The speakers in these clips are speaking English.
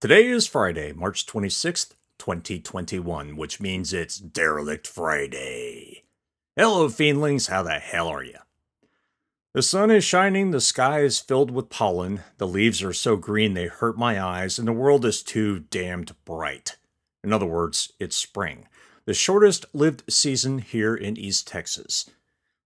Today is Friday, March 26th, 2021, which means it's Derelict Friday. Hello, fiendlings, how the hell are you? The sun is shining, the sky is filled with pollen, the leaves are so green they hurt my eyes, and the world is too damned bright. In other words, it's spring, the shortest-lived season here in East Texas.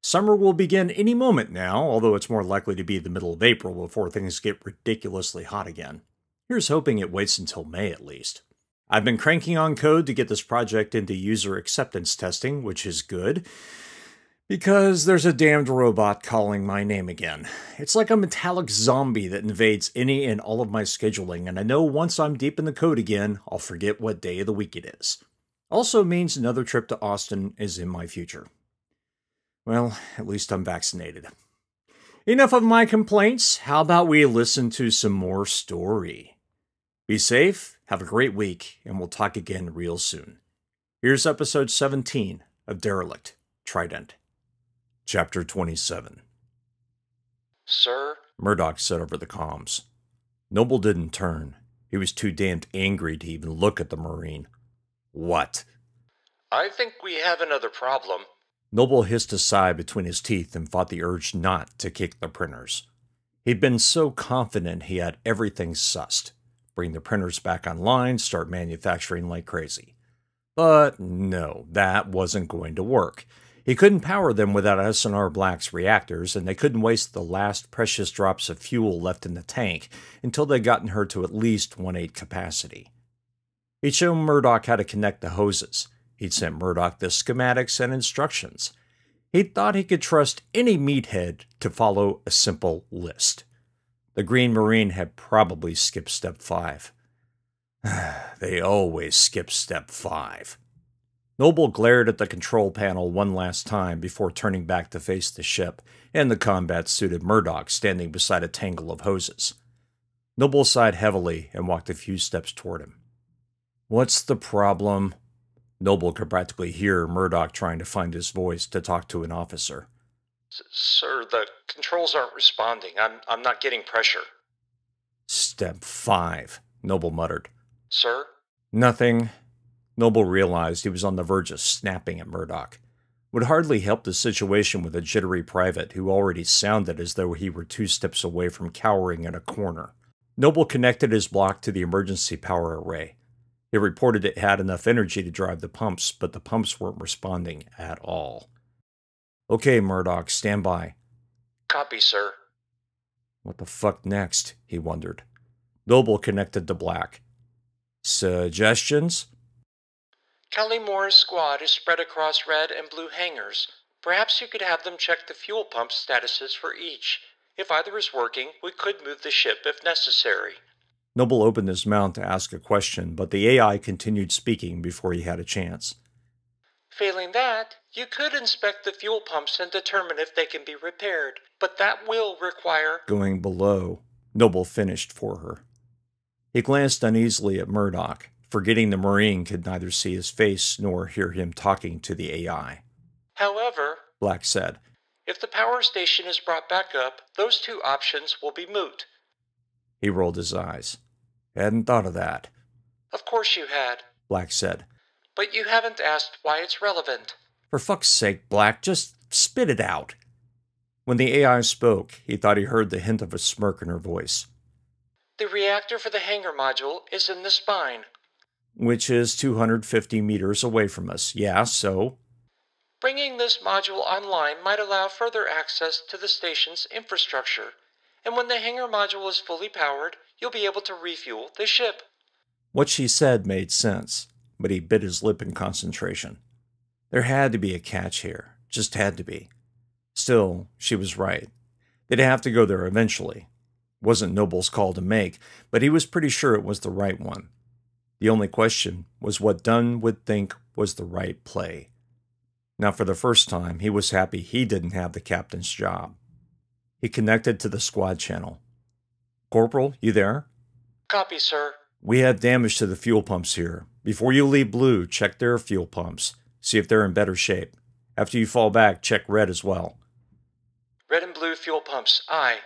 Summer will begin any moment now, although it's more likely to be the middle of April before things get ridiculously hot again. Here's hoping it waits until May at least. I've been cranking on code to get this project into user acceptance testing, which is good, because there's a damned robot calling my name again. It's like a metallic zombie that invades any and all of my scheduling, and I know once I'm deep in the code again, I'll forget what day of the week it is. Also means another trip to Austin is in my future. Well, at least I'm vaccinated. Enough of my complaints. How about we listen to some more story? Be safe, have a great week, and we'll talk again real soon. Here's episode 17 of Derelict, Trident. Chapter 27. Sir? Murdoch said over the comms. Noble didn't turn. He was too damned angry to even look at the Marine. What? I think we have another problem. Noble hissed a sigh between his teeth and fought the urge not to kick the printers. He'd been so confident he had everything sussed. Bring the printers back online, start manufacturing like crazy. But no, that wasn't going to work. He couldn't power them without S&R Black's reactors, and they couldn't waste the last precious drops of fuel left in the tank until they'd gotten her to at least 1/8 capacity. He'd shown Murdoch how to connect the hoses. He'd sent Murdoch the schematics and instructions. He'd thought he could trust any meathead to follow a simple list. The Green Marine had probably skipped step 5. They always skip step 5. Noble glared at the control panel one last time before turning back to face the ship and the combat-suited Murdoch standing beside a tangle of hoses. Noble sighed heavily and walked a few steps toward him. What's the problem? Noble could practically hear Murdoch trying to find his voice to talk to an officer. Sir, the controls aren't responding. I'm not getting pressure. Step 5, Noble muttered. Sir? Nothing. Noble realized he was on the verge of snapping at Murdoch. Would hardly help the situation with a jittery private who already sounded as though he were 2 steps away from cowering in a corner. Noble connected his block to the emergency power array. It reported it had enough energy to drive the pumps, but the pumps weren't responding at all. Okay, Murdoch, stand by. Copy, sir. What the fuck next? He wondered. Noble connected to Black. Suggestions? Kelly Moore's squad is spread across red and blue hangars. Perhaps you could have them check the fuel pump statuses for each. If either is working, we could move the ship if necessary. Noble opened his mouth to ask a question, but the AI continued speaking before he had a chance. Failing that, you could inspect the fuel pumps and determine if they can be repaired, but that will require going below. Noble finished for her. He glanced uneasily at Murdoch, forgetting the Marine could neither see his face nor hear him talking to the AI. However, Black said, if the power station is brought back up, those 2 options will be moot. He rolled his eyes. Hadn't thought of that. Of course you had, Black said. but you haven't asked why it's relevant. For fuck's sake, Black, just spit it out. When the AI spoke, he thought he heard the hint of a smirk in her voice. The reactor for the hangar module is in the spine. Which is 250 meters away from us. Yeah, so? Bringing this module online might allow further access to the station's infrastructure, and when the hangar module is fully powered, you'll be able to refuel the ship. What she said made sense, but he bit his lip in concentration. There had to be a catch here. Just had to be. Still, she was right. They'd have to go there eventually. Wasn't Noble's call to make, but he was pretty sure it was the right one. The only question was what Dunn would think was the right play. Now, for the first time, he was happy he didn't have the captain's job. He connected to the squad channel. Corporal, you there? Copy, sir. We have damage to the fuel pumps here. Before you leave blue, check their fuel pumps. See if they're in better shape. After you fall back, check red as well. Red and blue fuel pumps, aye.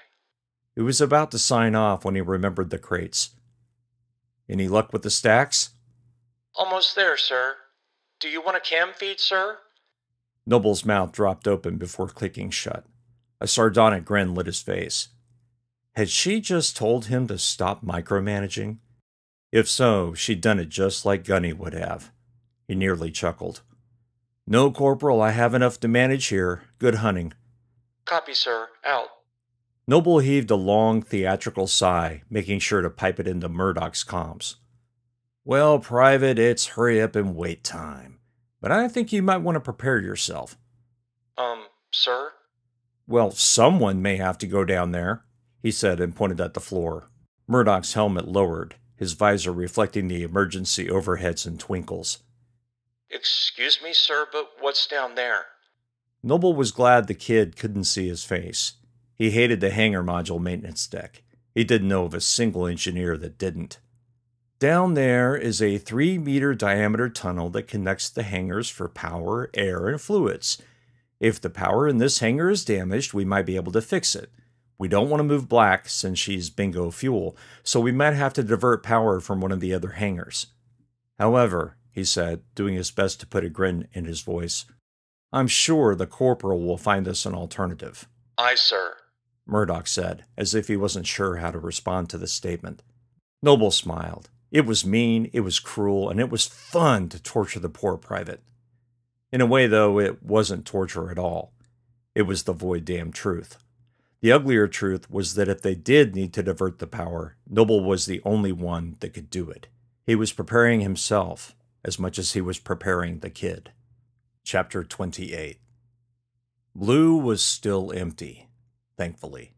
He was about to sign off when he remembered the crates. Any luck with the stacks? Almost there, sir. Do you want a cam feed, sir? Noble's mouth dropped open before clicking shut. A sardonic grin lit his face. Had she just told him to stop micromanaging? If so, she'd done it just like Gunny would have. He nearly chuckled. No, Corporal, I have enough to manage here. Good hunting. Copy, sir. Out. Noble heaved a long, theatrical sigh, making sure to pipe it into Murdoch's comms. Well, Private, it's hurry up and wait time. But I think you might want to prepare yourself. Sir? Well, someone may have to go down there, he said and pointed at the floor. Murdoch's helmet lowered, his visor reflecting the emergency overheads and twinkles. Excuse me, sir, but what's down there? Noble was glad the kid couldn't see his face. He hated the hangar module maintenance deck. He didn't know of a single engineer that didn't. Down there is a 3-meter diameter tunnel that connects the hangars for power, air, and fluids. If the power in this hangar is damaged, we might be able to fix it. We don't want to move Black since she's bingo fuel, so we might have to divert power from one of the other hangars. However, he said, doing his best to put a grin in his voice, I'm sure the Corporal will find us an alternative. Aye, sir, Murdoch said, as if he wasn't sure how to respond to the statement. Noble smiled. It was mean, it was cruel, and it was fun to torture the poor private. In a way, though, it wasn't torture at all. It was the void-damned truth. The uglier truth was that if they did need to divert the power, Noble was the only one that could do it. He was preparing himself as much as he was preparing the kid. Chapter 28. Blue was still empty, thankfully,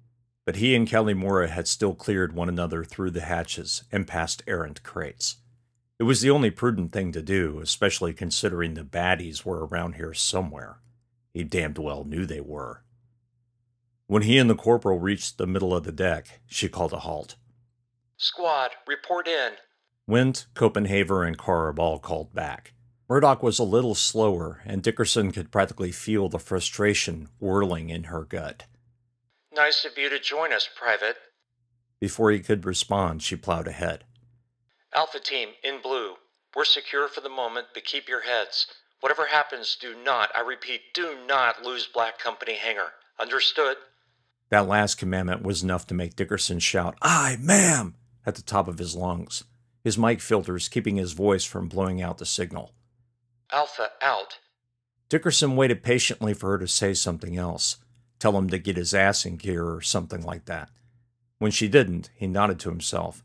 but he and Calimora had still cleared one another through the hatches and past errant crates. It was the only prudent thing to do, especially considering the baddies were around here somewhere. He damned well knew they were. When he and the Corporal reached the middle of the deck, she called a halt. Squad, report in. Wendt, Copenhaver, and Karb all called back. Murdoch was a little slower, and Dickerson could practically feel the frustration whirling in her gut. Nice of you to join us, Private. Before he could respond, she plowed ahead. Alpha Team, in blue. We're secure for the moment, but keep your heads. Whatever happens, do not, I repeat, do not lose Black Company hangar. Understood? That last commandment was enough to make Dickerson shout, Aye, ma'am, at the top of his lungs, his mic filters keeping his voice from blowing out the signal. Alpha, out. Dickerson waited patiently for her to say something else, tell him to get his ass in gear or something like that. When she didn't, he nodded to himself.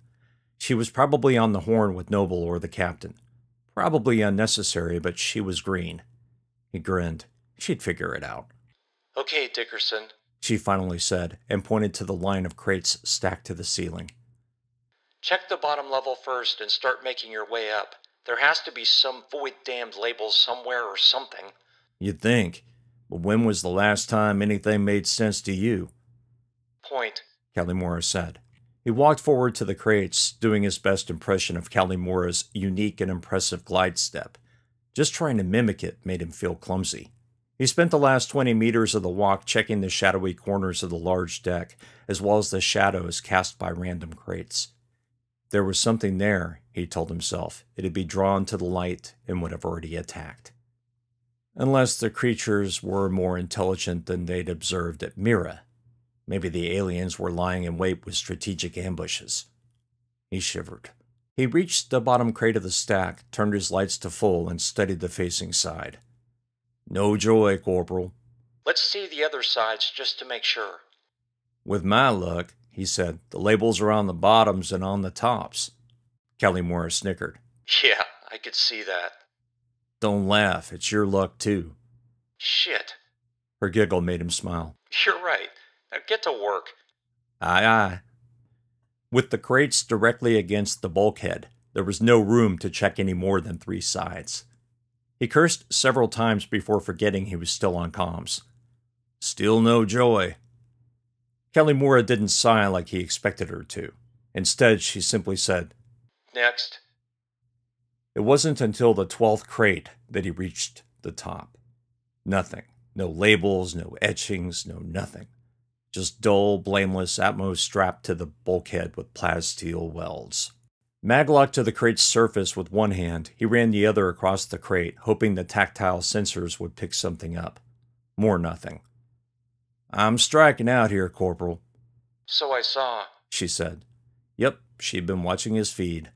She was probably on the horn with Noble or the captain. Probably unnecessary, but she was green. He grinned. She'd figure it out. Okay, Dickerson, she finally said, and pointed to the line of crates stacked to the ceiling. Check the bottom level first and start making your way up. There has to be some void-damned labels somewhere or something. You'd think. But when was the last time anything made sense to you? Point, Calimora said. He walked forward to the crates, doing his best impression of Calimora's unique and impressive glide step. Just trying to mimic it made him feel clumsy. He spent the last 20 meters of the walk checking the shadowy corners of the large deck, as well as the shadows cast by random crates. If there was something there, he told himself, it'd be drawn to the light and would have already attacked. Unless the creatures were more intelligent than they'd observed at Mira. Maybe the aliens were lying in wait with strategic ambushes. He shivered. He reached the bottom crate of the stack, turned his lights to full, and studied the facing side. No joy, Corporal. Let's see the other sides just to make sure. With my luck, he said, the labels are on the bottoms and on the tops. Calimora snickered. Yeah, I could see that. Don't laugh, it's your luck too. Shit. Her giggle made him smile. You're right. Now get to work. Aye, aye. With the crates directly against the bulkhead, there was no room to check any more than 3 sides. He cursed several times before forgetting he was still on comms. Still no joy. Calimora didn't sigh like he expected her to. Instead, she simply said, Next. It wasn't until the 12th crate that he reached the top. Nothing. No labels, no etchings, no nothing. Just dull, blameless Atmos strapped to the bulkhead with plasteel welds. Maglocked to the crate's surface with one hand, he ran the other across the crate, hoping the tactile sensors would pick something up. More nothing. "I'm striking out here, Corporal." "So I saw," she said. Yep, she'd been watching his feed.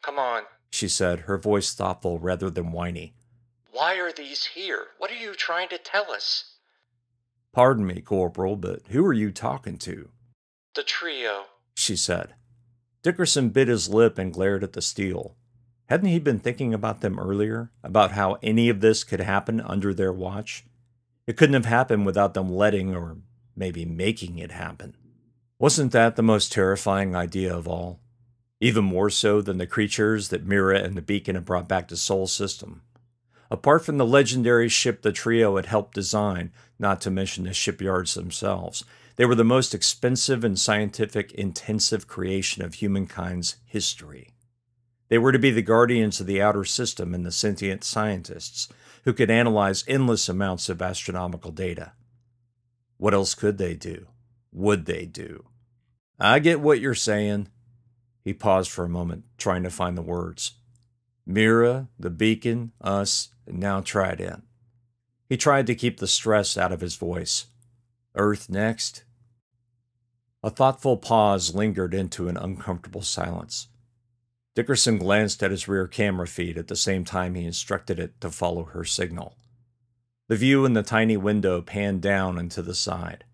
"Come on," she said, her voice thoughtful rather than whiny. "Why are these here? What are you trying to tell us?" "Pardon me, Corporal, but who are you talking to?" "The trio," she said. Dickerson bit his lip and glared at the steel. Hadn't he been thinking about them earlier? About how any of this could happen under their watch? It couldn't have happened without them letting, or maybe making it happen. Wasn't that the most terrifying idea of all? Even more so than the creatures that Mira and the beacon had brought back to Sol System. Apart from the legendary ship the trio had helped design, not to mention the shipyards themselves, they were the most expensive and scientific intensive creation of humankind's history. They were to be the guardians of the outer system and the sentient scientists who could analyze endless amounts of astronomical data. What else could they do? Would they do? "I get what you're saying." He paused for a moment, trying to find the words. "Mira, the beacon, us, and now Trident." He tried to keep the stress out of his voice. "Earth next?" A thoughtful pause lingered into an uncomfortable silence. Dickerson glanced at his rear camera feed at the same time he instructed it to follow her signal. The view in the tiny window panned down and to the side.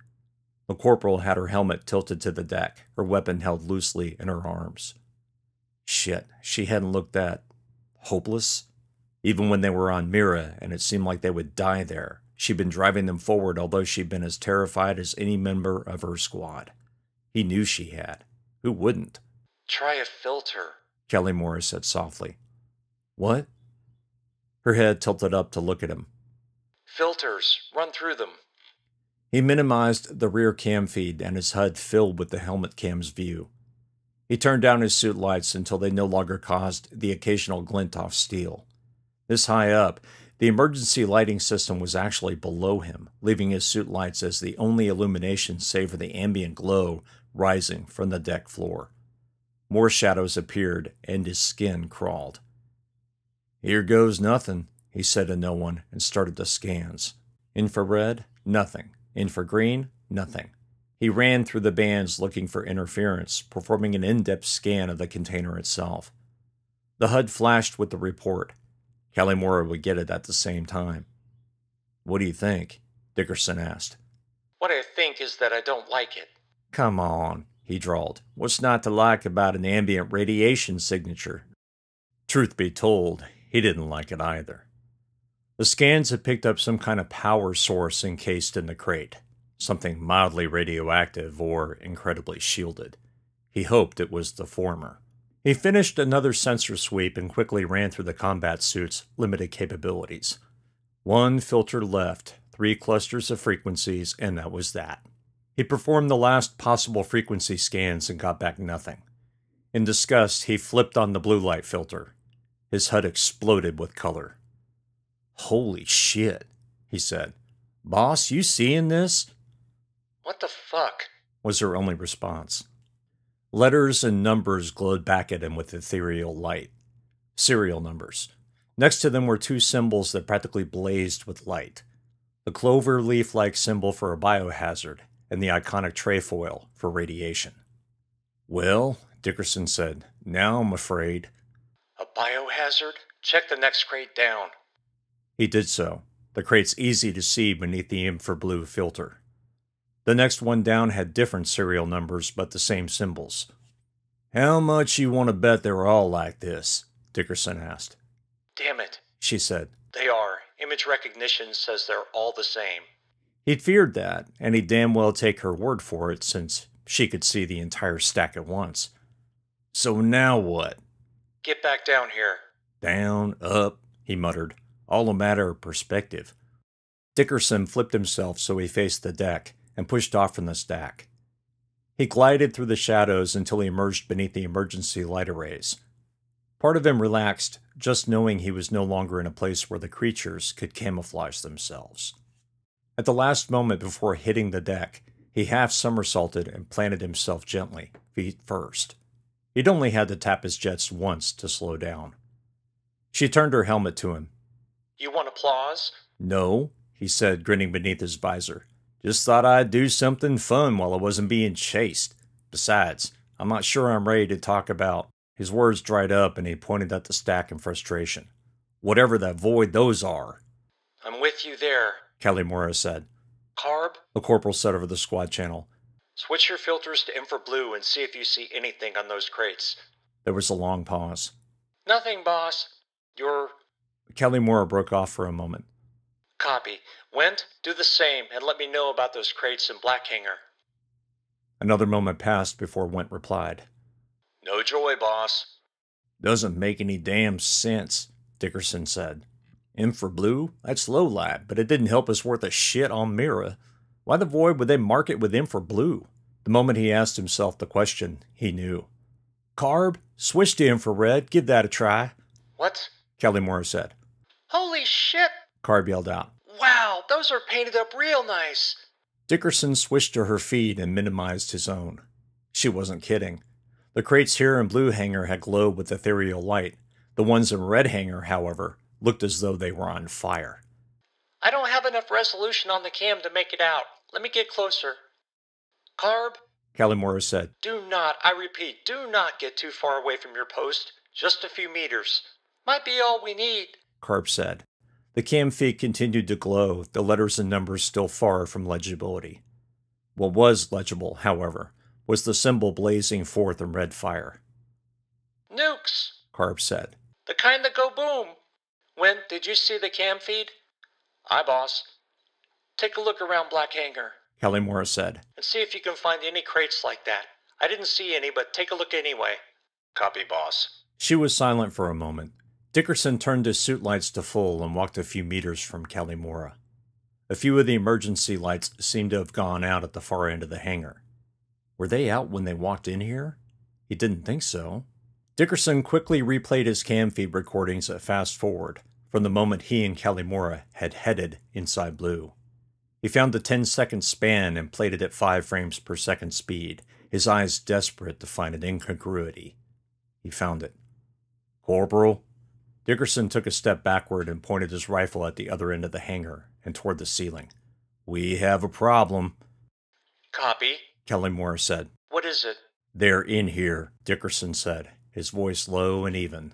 The corporal had her helmet tilted to the deck, her weapon held loosely in her arms. Shit, she hadn't looked that hopeless. Even when they were on Mira and it seemed like they would die there, she'd been driving them forward, although she'd been as terrified as any member of her squad. He knew she had. Who wouldn't? "Try a filter," Kelly Morris said softly. "What?" Her head tilted up to look at him. "Filters. Run through them." He minimized the rear cam feed and his HUD filled with the helmet cam's view. He turned down his suit lights until they no longer caused the occasional glint off steel. This high up, the emergency lighting system was actually below him, leaving his suit lights as the only illumination save for the ambient glow rising from the deck floor. More shadows appeared, and his skin crawled. "Here goes nothing," he said to no one, and started the scans. Infrared, nothing. Infragreen, nothing. He ran through the bands looking for interference, performing an in-depth scan of the container itself. The HUD flashed with the report. Calimora would get it at the same time. "What do you think?" Dickerson asked. "What I think is that I don't like it." "Come on," he drawled. "What's not to like about an ambient radiation signature?" Truth be told, he didn't like it either. The scans had picked up some kind of power source encased in the crate, something mildly radioactive or incredibly shielded. He hoped it was the former. He finished another sensor sweep and quickly ran through the combat suit's limited capabilities. One filter left, 3 clusters of frequencies, and that was that. He performed the last possible frequency scans and got back nothing. In disgust, he flipped on the blue light filter. His HUD exploded with color. "Holy shit," he said. "Boss, you seeing this?" "What the fuck?" was her only response. Letters and numbers glowed back at him with ethereal light. Serial numbers. Next to them were 2 symbols that practically blazed with light. The clover leaf-like symbol for a biohazard, and the iconic trefoil for radiation. "Well," Dickerson said, "now I'm afraid." "A biohazard? Check the next crate down." He did so. The crate's easy to see beneath the infrablue filter. The next one down had different serial numbers, but the same symbols. "How much you want to bet they're all like this?" Dickerson asked. "Damn it," she said. "They are. Image recognition says they're all the same." He'd feared that, and he'd damn well take her word for it since she could see the entire stack at once. "So now what?" "Get back down here." "Down, up," he muttered. "All a matter of perspective." Dickerson flipped himself so he faced the deck and pushed off from the stack. He glided through the shadows until he emerged beneath the emergency light arrays. Part of him relaxed, just knowing he was no longer in a place where the creatures could camouflage themselves. At the last moment before hitting the deck, he half somersaulted and planted himself gently, feet first. He'd only had to tap his jets once to slow down. She turned her helmet to him. You want applause? No, he said, grinning beneath his visor. Just thought I'd do something fun while I wasn't being chased. Besides, I'm not sure I'm ready to talk about... His words dried up and he pointed at the stack in frustration. Whatever that void those are. I'm with you there, Mira said. Carb? The corporal said over the squad channel. Switch your filters to infra blue and see if you see anything on those crates. There was a long pause. Nothing, boss. You're... Mira broke off for a moment. Copy. Went, do the same and let me know about those crates in Black Hangar. Another moment passed before Went replied. No joy, boss. Doesn't make any damn sense, Dickerson said. Infra blue? That's low light, but it didn't help us worth a shit on Mira. Why the void would they mark it with infra blue? The moment he asked himself the question, he knew. Carb, switch to infrared, give that a try. What? Mira said. Holy shit! Carb yelled out. Wow, those are painted up real nice. Dickerson switched to her feed and minimized his own. She wasn't kidding. The crates here in Blue Hangar had glowed with ethereal light. The ones in Red Hangar, however, looked as though they were on fire. I don't have enough resolution on the cam to make it out. Let me get closer. Carb? Mira said. Do not, I repeat, do not get too far away from your post. Just a few meters. Might be all we need. Carb said. The cam feed continued to glow, the letters and numbers still far from legibility. What was legible, however, was the symbol blazing forth in red fire. Nukes, Carb said. The kind that go boom. When did you see the cam feed? Aye, boss. Take a look around Black Hangar. Mira said. And see if you can find any crates like that. I didn't see any, but take a look anyway. Copy, boss. She was silent for a moment. Dickerson turned his suit lights to full and walked a few meters from Mira. A few of the emergency lights seemed to have gone out at the far end of the hangar. Were they out when they walked in here? He didn't think so. Dickerson quickly replayed his cam feed recordings at fast forward from the moment he and Mira had headed inside Blue. He found the 10-second span and played it at 5 frames per second speed, his eyes desperate to find an incongruity. He found it. Corporal? Dickerson took a step backward and pointed his rifle at the other end of the hangar and toward the ceiling. We have a problem. Copy, Mira said. What is it? They're in here, Dickerson said, his voice low and even.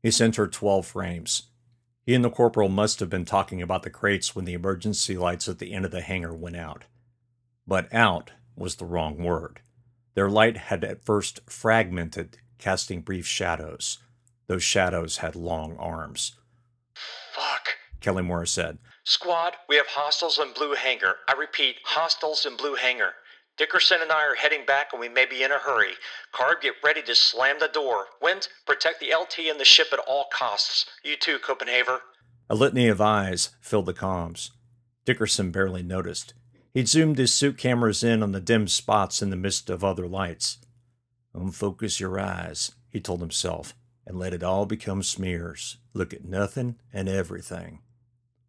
He sent her 12 frames. He and the corporal must have been talking about the crates when the emergency lights at the end of the hangar went out. But out was the wrong word. Their light had at first fragmented, casting brief shadows. Those shadows had long arms. Fuck, Mira said. Squad, we have hostiles in Blue Hangar. I repeat, hostiles in Blue Hangar. Dickerson and I are heading back and we may be in a hurry. Carb, get ready to slam the door. Went, protect the LT and the ship at all costs. You too, Copenhagen. A litany of eyes filled the comms. Dickerson barely noticed. He'd zoomed his suit cameras in on the dim spots in the midst of other lights. Unfocus your eyes, he told himself, and let it all become smears. Look at nothing and everything.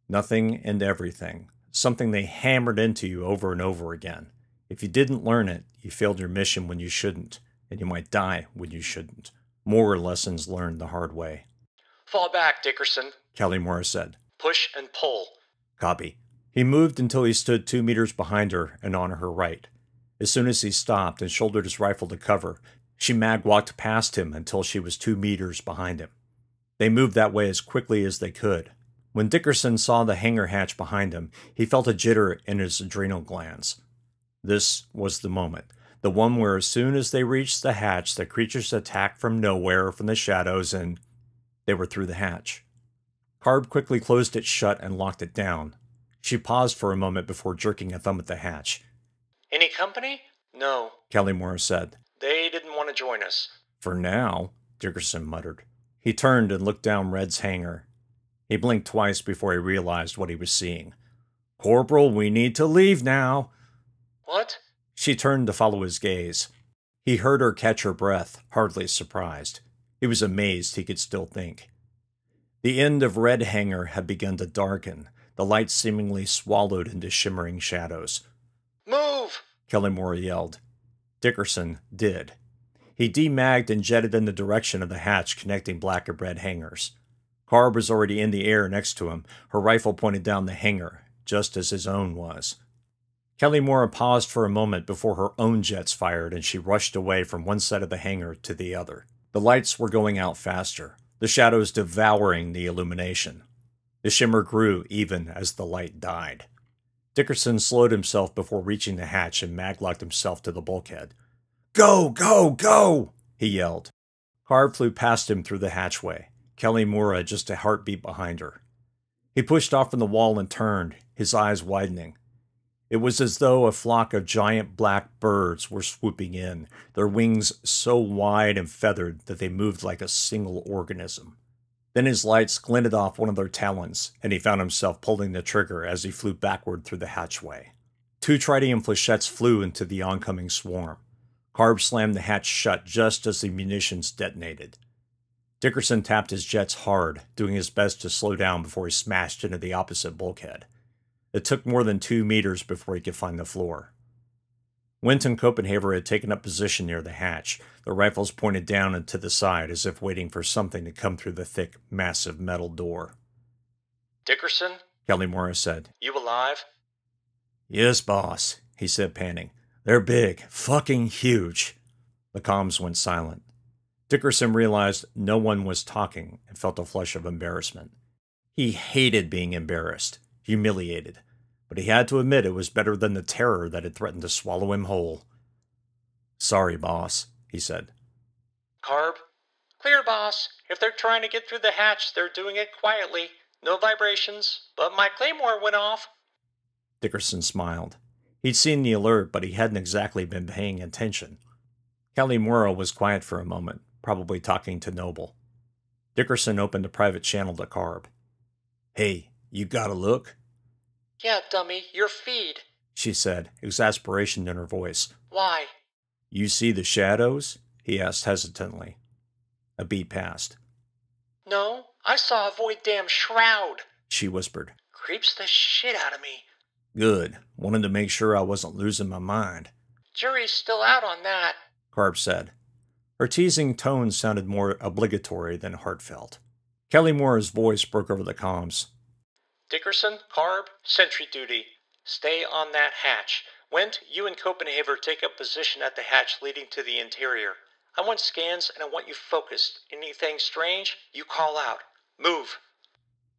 Nothing and everything. Something they hammered into you over and over again. If you didn't learn it, you failed your mission when you shouldn't, and you might die when you shouldn't. More lessons learned the hard way. Fall back, Dickerson, Mira said. Push and pull. Copy. He moved until he stood 2 meters behind her and on her right. As soon as he stopped and shouldered his rifle to cover, she mag-walked past him until she was 2 meters behind him. They moved that way as quickly as they could. When Dickerson saw the hangar hatch behind him, he felt a jitter in his adrenal glands. This was the moment, the one where as soon as they reached the hatch, the creatures attacked from nowhere from the shadows and they were through the hatch. Carb quickly closed it shut and locked it down. She paused for a moment before jerking a thumb at the hatch. Any company? No, Mira said. They didn't want to join us. For now, Dickerson muttered. He turned and looked down Red's hangar. He blinked twice before he realized what he was seeing. Corporal, we need to leave now. What? She turned to follow his gaze. He heard her catch her breath, hardly surprised. He was amazed he could still think. The end of Red Hangar had begun to darken, the light seemingly swallowed into shimmering shadows. Move! Mira yelled. Dickerson did. He demagged and jetted in the direction of the hatch connecting black and red hangars. Carb was already in the air next to him, her rifle pointed down the hangar, just as his own was. Kelly Mora paused for a moment before her own jets fired and she rushed away from one side of the hangar to the other. The lights were going out faster, the shadows devouring the illumination. The shimmer grew even as the light died. Dickerson slowed himself before reaching the hatch and maglocked himself to the bulkhead. "Go, go, go!" he yelled. Carb flew past him through the hatchway, Kelly Mora just a heartbeat behind her. He pushed off from the wall and turned, his eyes widening. It was as though a flock of giant black birds were swooping in, their wings so wide and feathered that they moved like a single organism. Then his lights glinted off one of their talons, and he found himself pulling the trigger as he flew backward through the hatchway. 2 tritium flechettes flew into the oncoming swarm. Carb slammed the hatch shut just as the munitions detonated. Dickerson tapped his jets hard, doing his best to slow down before he smashed into the opposite bulkhead. It took more than 2 meters before he could find the floor. Wint and Copenhagen had taken up position near the hatch, their rifles pointed down and to the side as if waiting for something to come through the thick, massive metal door. "Dickerson?" Kelly Morris said. "You alive?" "Yes, boss," he said, panting. "They're big, fucking huge." The comms went silent. Dickerson realized no one was talking and felt a flush of embarrassment. He hated being embarrassed, humiliated, but he had to admit it was better than the terror that had threatened to swallow him whole. "Sorry, boss," he said. "Carb?" "Clear, boss. If they're trying to get through the hatch, they're doing it quietly. No vibrations, but my claymore went off." Dickerson smiled. He'd seen the alert, but he hadn't exactly been paying attention. Kelly Mora was quiet for a moment, probably talking to Noble. Dickerson opened a private channel to Carb. "Hey, you got a look?" "Yeah, dummy, your feed," she said, exasperation in her voice. "Why?" "You see the shadows?" he asked hesitantly. A beat passed. "No, I saw a void damn shroud," she whispered. "Creeps the shit out of me." "Good. Wanted to make sure I wasn't losing my mind." "Jury's still out on that," Carb said. Her teasing tone sounded more obligatory than heartfelt. Kelly Moore's voice broke over the comms. "Dickerson, Carb, sentry duty. Stay on that hatch. Wint, you and Copenhagen take up position at the hatch leading to the interior. I want scans and I want you focused. Anything strange, you call out. Move."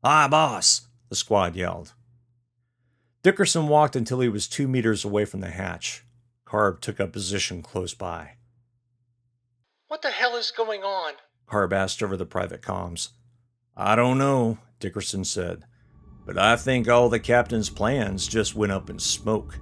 "Aye, boss," the squad yelled. Dickerson walked until he was 2 meters away from the hatch. Carb took up position close by. "What the hell is going on?" Carb asked over the private comms. "I don't know," Dickerson said, "but I think all the captain's plans just went up in smoke."